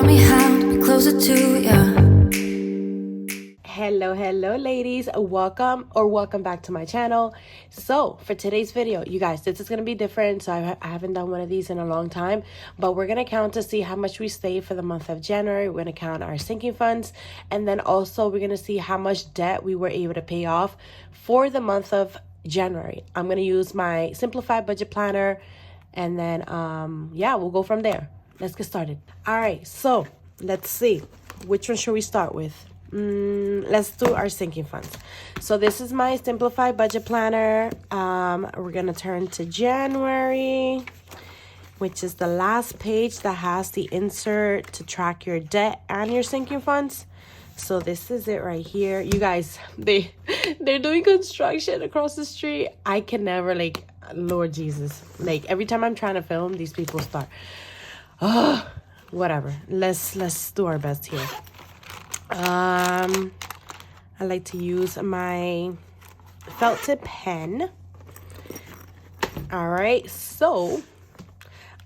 me how to be closer to you. Hello ladies, welcome back to my channel. So for today's video, you guys, this is going to be different. So I haven't done one of these in a long time, but we're going to count to see how much we saved for the month of January. We're going to count our sinking funds, and then also we're going to see how much debt we were able to pay off for the month of January. I'm going to use my simplified budget planner, and then yeah, we'll go from there. Let's get started. All right, so let's see, which one should we start with? Let's do our sinking funds. So this is my simplified budget planner. We're gonna turn to January, which is the last page that has the insert to track your debt and your sinking funds. So this is it right here. You guys, they're doing construction across the street. I can never, like, Lord Jesus, like every time I'm trying to film, these people start whatever. Let's do our best here. I like to use my felt tip pen. All right, so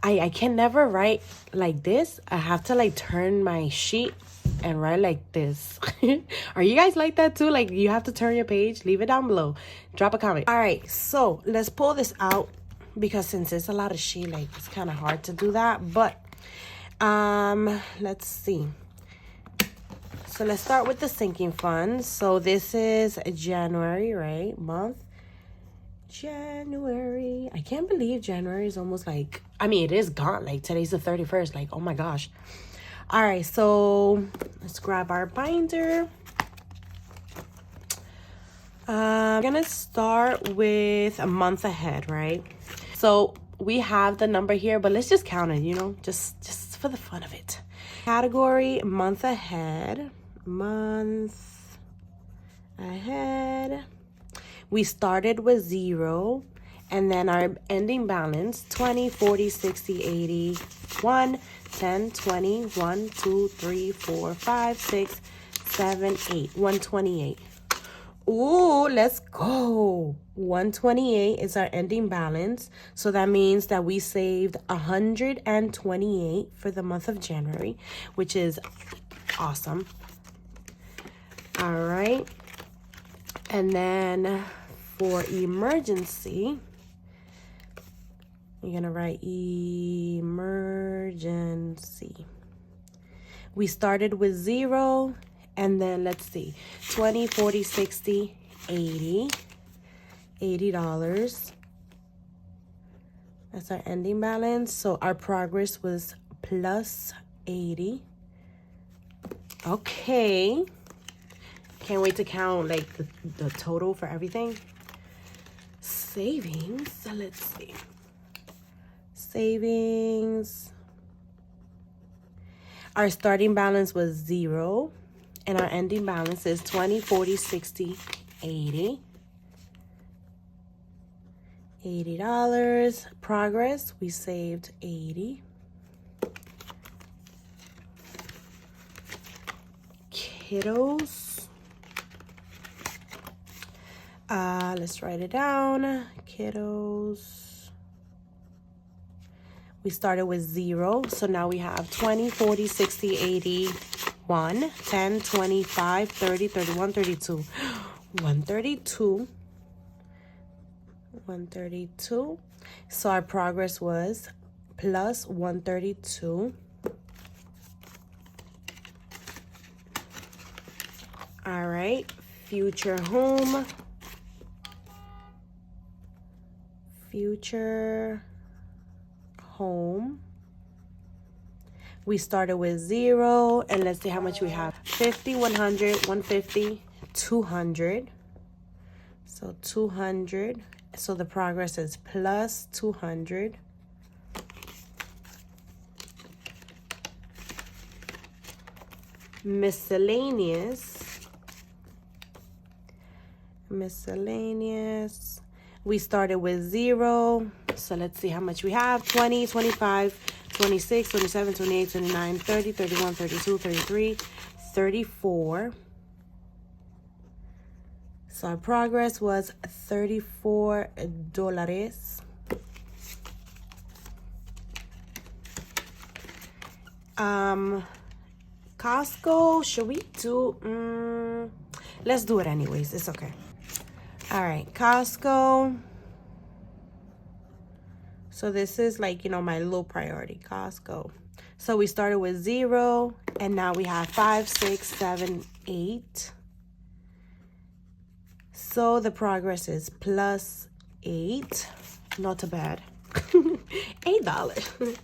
I can never write like this. I have to like turn my sheet and write like this. Are you guys like that too? Like, you have to turn your page? Leave it down below. Drop a comment. All right, so let's pull this out, because since it's a lot of sheet, like, it's kind of hard to do that. But let's see. So let's start with the sinking funds. So this is January, right? Month. January. I can't believe January is almost like, I mean, it is gone. Like, today's the 31st. Like, oh my gosh. All right, so let's grab our binder. I'm gonna start with a month ahead, right? So we have the number here, but let's just count it, you know, just for the fun of it. Category month ahead. Month ahead. We started with 0, and then our ending balance 20, 40, 60, 80, 1, 10, 20, 1, 2, 3, 4, 5, 6, 7, 8, 128. Ooh, let's go. 128 is our ending balance. So that means that we saved 128 for the month of January, which is awesome. All right. And then for emergency, you're going to write emergency. We started with 0, and then let's see, 20, 40, 60, 80, $80. That's our ending balance. So our progress was plus 80. Okay. Can't wait to count like the total for everything. Savings, so let's see. Savings. Our starting balance was 0, and our ending balance is 20, 40, 60, 80. $80. Progress, we saved 80. Kidos. Let's write it down. Kiddos. We started with 0, so now we have 20, 40, 60, 80, 1, 10, 25, 30, 31, 32. 132. 132. So our progress was plus 132. All right, future home. Future home. We started with 0, and let's see how much we have. 50, 100, 150, 200. So 200. So the progress is plus 200. Miscellaneous. Miscellaneous. We started with 0. So let's see how much we have. 20, 25, 26, 27, 28, 29, 30, 31, 32, 33, 34. So our progress was $34. Costco, should we do, let's do it anyways. It's okay. All right, Costco. So this is like, you know, my low priority, Costco. So we started with 0, and now we have 5, 6, 7, 8. So the progress is plus 8. Not too bad. $8.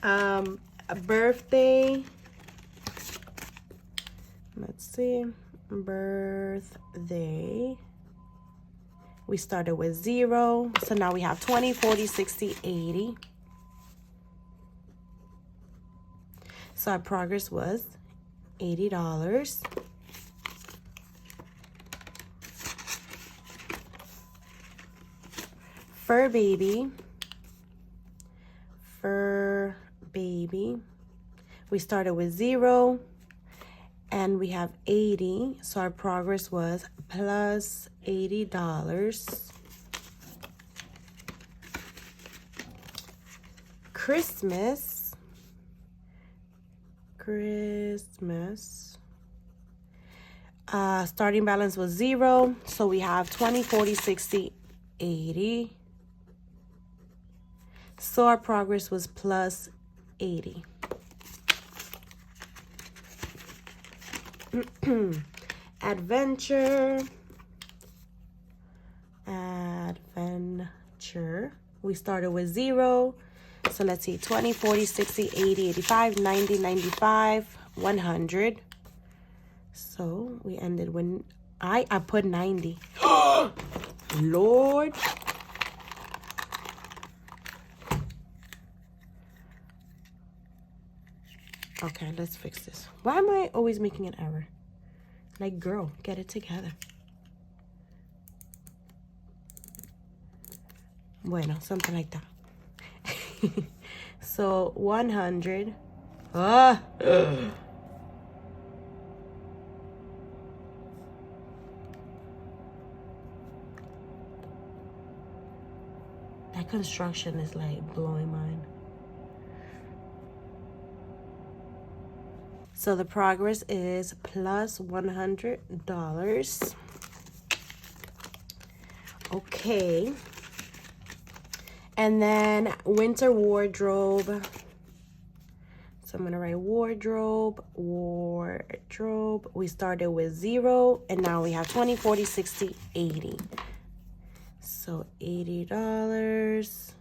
A birthday. Let's see. Birthday. We started with 0. So now we have 20, 40, 60, 80. So our progress was $80. Fur baby. Fur baby. We started with 0. And we have 80. So our progress was plus $80. Christmas. Starting balance was 0. So we have 20, 40, 60, 80. So our progress was plus 80. Adventure. We started with 0. So let's see, 20, 40, 60, 80, 85, 90, 95, 100. So we ended when I put 90. Lord. Okay, let's fix this. Why am I always making an error? Like, girl, get it together. Bueno, something like that. So 100. That construction is like blowing mine. So the progress is plus $100. Okay. And then winter wardrobe. So I'm going to write wardrobe. We started with 0, and now we have 20, 40, 60, 80. So $80.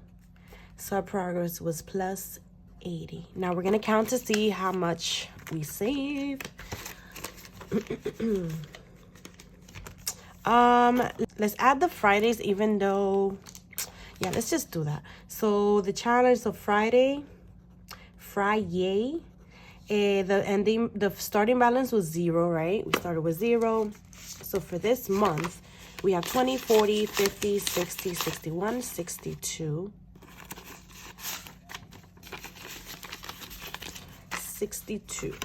So our progress was plus 80. Now we're going to count to see how much we saved. Let's add the Fridays, even though, yeah, let's just do that. So the challenge of Friday, the starting balance was 0, right? We started with 0. So for this month, we have 20, 40, 50, 60, 61, 62, 62.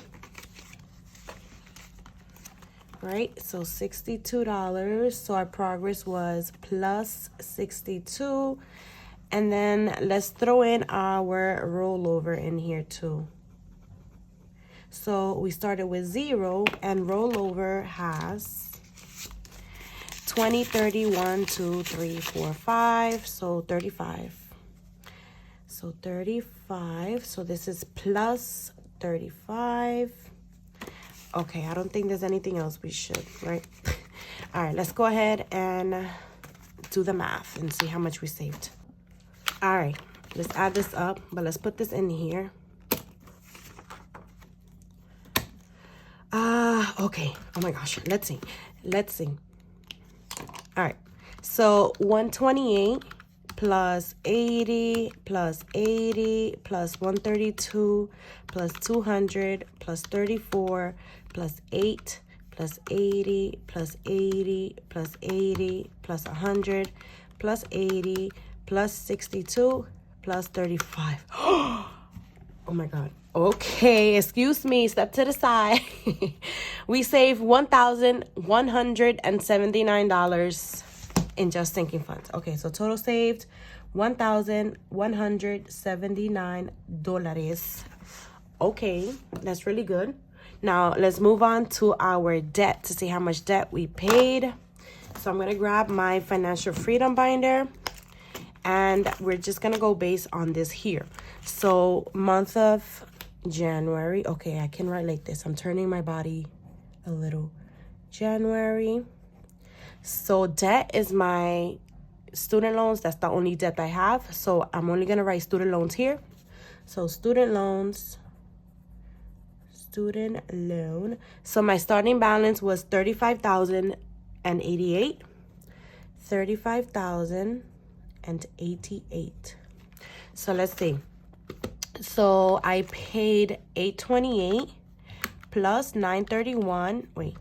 Right, so $62. So our progress was plus 62. And then let's throw in our rollover in here too. So we started with 0, and rollover has 20, 30, 1, 2, 3, 4, 5. So 35. So 35. So this is plus 35. Okay, I don't think there's anything else we should, right? All right, let's go ahead and do the math and see how much we saved. All right, let's add this up, but let's put this in here. Okay, oh my gosh, let's see. All right, so 128 plus 80 plus 80 plus 132 plus 200 plus 34 plus 8 plus 80 plus 80 plus 80 plus 100 plus 80 plus 62 plus 35. Oh my God. Okay, excuse me, step to the side. We saved $1,179 in just sinking funds. Okay, so total saved $1,179. Okay, that's really good. Now let's move on to our debt to see how much debt we paid. So I'm gonna grab my financial freedom binder, and we're just gonna go based on this here. So month of January. Okay, I can write like this. I'm turning my body a little. January. So debt is my student loans. That's the only debt I have. So I'm only gonna write student loans here. So student loans. Student loan. So my starting balance was $35,088. $35,088. So let's see. So I paid $828 plus $931. Wait,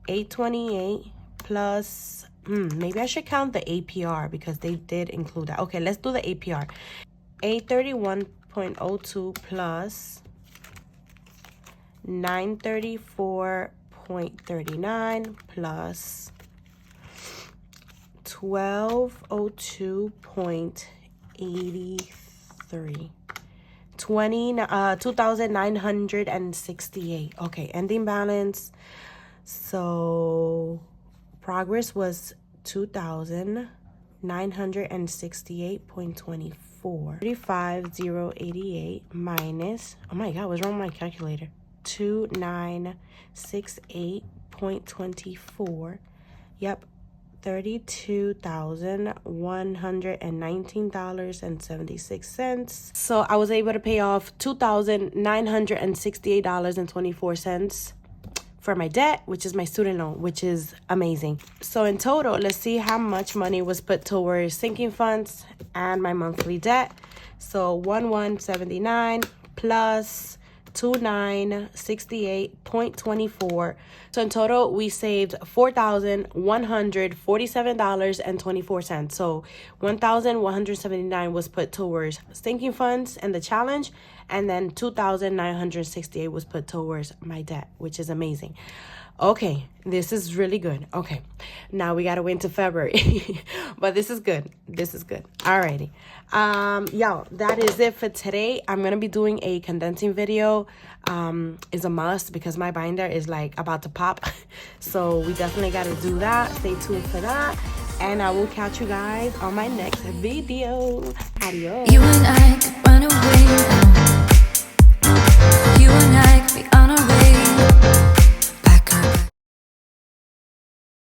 $828 plus. Maybe I should count the APR because they did include that. Okay, let's do the APR. 831.02 plus 934.39 plus 1202.83. 2,968. Okay, ending balance. So progress was 2,968.24. 35,088 minus, oh my God, what's wrong with my calculator? 2,968.24. Yep, $32,119.76. So I was able to pay off $2,968.24 for my debt, which is my student loan, which is amazing. So in total, let's see how much money was put towards sinking funds and my monthly debt. So 1,179 plus 2,968.24. So in total, we saved $4,147.24. So 1,179 was put towards sinking funds and the challenge, and then 2,968 was put towards my debt, which is amazing. Okay, this is really good. Okay, now we gotta wait until February, but this is good. This is good. Alrighty, y'all, that is it for today. I'm gonna be doing a condensing video. Is a must because my binder is like about to pop, so we definitely gotta do that. Stay tuned for that, and I will catch you guys on my next video. Adios. You and I could run away now. You and I could be on a